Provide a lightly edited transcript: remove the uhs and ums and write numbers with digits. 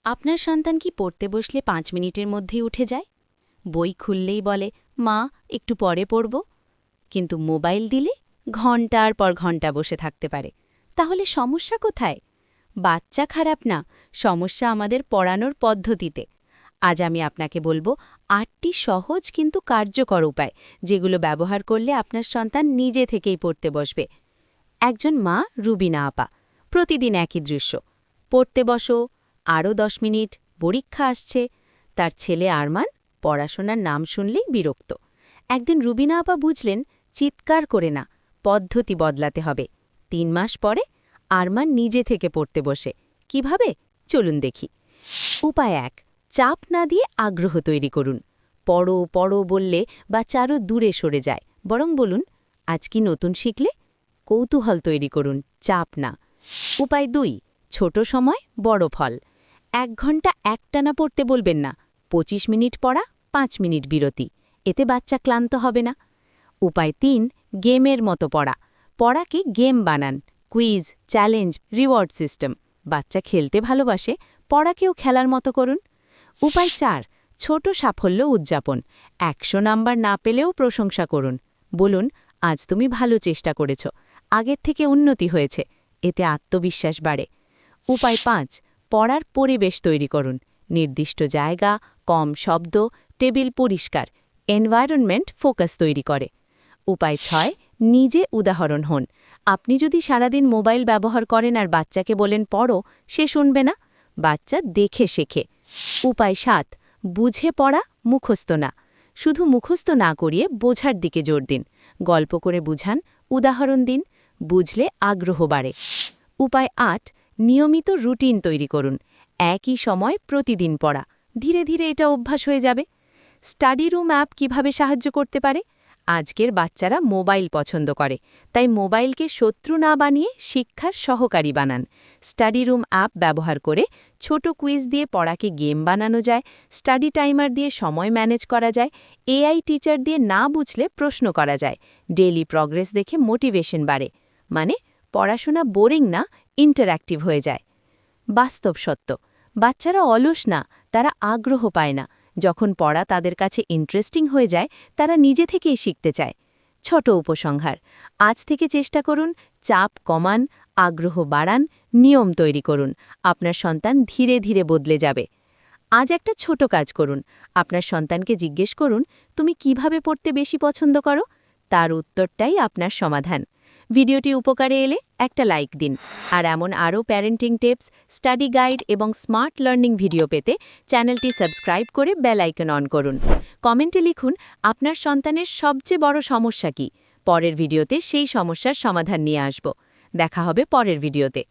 আপনার সন্তান কি পড়তে বসলে ৫ মিনিটের মধ্যেই উঠে যায়? বই খুললেই বলে, মা, একটু পরে পড়ব। কিন্তু মোবাইল দিলে ঘণ্টার পর ঘণ্টা বসে থাকতে পারে। তাহলে সমস্যা কোথায়? বাচ্চা খারাপ না, সমস্যা আমাদের পড়ানোর পদ্ধতিতে। আজ আমি আপনাকে বলবো ৮টি সহজ কিন্তু কার্যকর উপায়, যেগুলো ব্যবহার করলে আপনার সন্তান নিজে থেকেই পড়তে বসবে। একজন মা, রুবিনা আপা। প্রতিদিন একই দৃশ্য। পড়তে বসো, আরও ১০ মিনিট, পরীক্ষা আসছে। তার ছেলে আরমান পড়াশোনার নাম শুনলেই বিরক্ত। একদিন রুবিনা আপা বুঝলেন, চিৎকার করে না, পদ্ধতি বদলাতে হবে। ৩ মাস পরে আরমান নিজে থেকে পড়তে বসে। কিভাবে? চলুন দেখি। উপায় ১, চাপ না দিয়ে আগ্রহ তৈরি করুন। পড়ো পড়ো বললে বাচ্চা আরও দূরে সরে যায়। বরং বলুন, আজ কি নতুন শিখলে? কৌতূহল তৈরি করুন, চাপ না। উপায় ২, ছোট সময় বড় ফল। ১ ঘন্টা একটানা পড়তে বলবেন না, ২৫ মিনিট পড়া, ৫ মিনিট বিরতি। এতে বাচ্চা ক্লান্ত হবে না। উপায় ৩, গেমের মতো পড়া। পড়াকে গেম বানান, কুইজ, চ্যালেঞ্জ, রিওয়ার্ড সিস্টেম। বাচ্চা খেলতে ভালোবাসে, পড়াকেও খেলার মতো করুন। উপায় ৪, ছোট সাফল্য উদযাপন। ১০০ নাম্বার না পেলেও প্রশংসা করুন। বলুন, আজ তুমি ভালো চেষ্টা করেছ, আগের থেকে উন্নতি হয়েছে। এতে আত্মবিশ্বাস বাড়ে। উপায় ৫, পড়ার পরিবেশ তৈরি করুন। নির্দিষ্ট জায়গা, কম শব্দ, টেবিল পরিষ্কার। এনভায়রনমেন্ট ফোকাস তৈরি করে। উপায় ৬, নিজে উদাহরণ হন। আপনি যদি সারাদিন মোবাইল ব্যবহার করেন আর বাচ্চাকে বলেন পড়ো, সে শুনবে না। বাচ্চা দেখে শেখে। উপায় ৭, বুঝে পড়া, মুখস্থ না। শুধু মুখস্থ না করিয়ে বোঝার দিকে জোর দিন। গল্প করে বুঝান, উদাহরণ দিন। বুঝলে আগ্রহ বাড়ে। উপায় ৮, নিয়মিত রুটিন তৈরি করুন। একই সময় প্রতিদিন পড়া। ধীরে ধীরে এটা অভ্যাস হয়ে যাবে। স্টাডি রুম অ্যাপ কিভাবে সাহায্য করতে পারে? আজকের বাচ্চারা মোবাইল পছন্দ করে, তাই মোবাইলকে শত্রু না বানিয়ে শিক্ষার সহকারী বানান। স্টাডি রুম অ্যাপ ব্যবহার করে ছোট কুইজ দিয়ে পড়াকে গেম বানানো যায়, স্টাডি টাইমার দিয়ে সময় ম্যানেজ করা যায়, এআই টিচার দিয়ে না বুঝলে প্রশ্ন করা যায়। ডেইলি প্রগ্রেস দেখে মোটিভেশন বাড়ে। মানে পড়াশোনা বোরিং না, ইন্টারঅ্যাক্টিভ হয়ে যায়। বাস্তব সত্য, বাচ্চারা অলস না, তারা আগ্রহ পায় না। যখন পড়া তাদের কাছে ইন্টারেস্টিং হয়ে যায়, তারা নিজে থেকেই শিখতে চায়। ছোট উপসংহার, আজ থেকে চেষ্টা করুন, চাপ কমান, আগ্রহ বাড়ান, নিয়ম তৈরি করুন। আপনার সন্তান ধীরে ধীরে বদলে যাবে। আজ একটা ছোট কাজ করুন। আপনার সন্তানকে জিজ্ঞেস করুন, তুমি কিভাবে পড়তে বেশি পছন্দ করো? তার উত্তরটাই আপনার সমাধান। ভিডিওটি উপকারে এলে একটা লাইক দিন। আর এমন আরও প্যারেন্টিং টিপস, স্টাডি গাইড এবং স্মার্ট লার্নিং ভিডিও পেতে চ্যানেলটি সাবস্ক্রাইব করে বেল আইকন অন করুন। কমেন্টে লিখুন, আপনার সন্তানের সবচেয়ে বড় সমস্যা কী। পরের ভিডিওতে সেই সমস্যার সমাধান নিয়ে আসব। দেখা হবে পরের ভিডিওতে।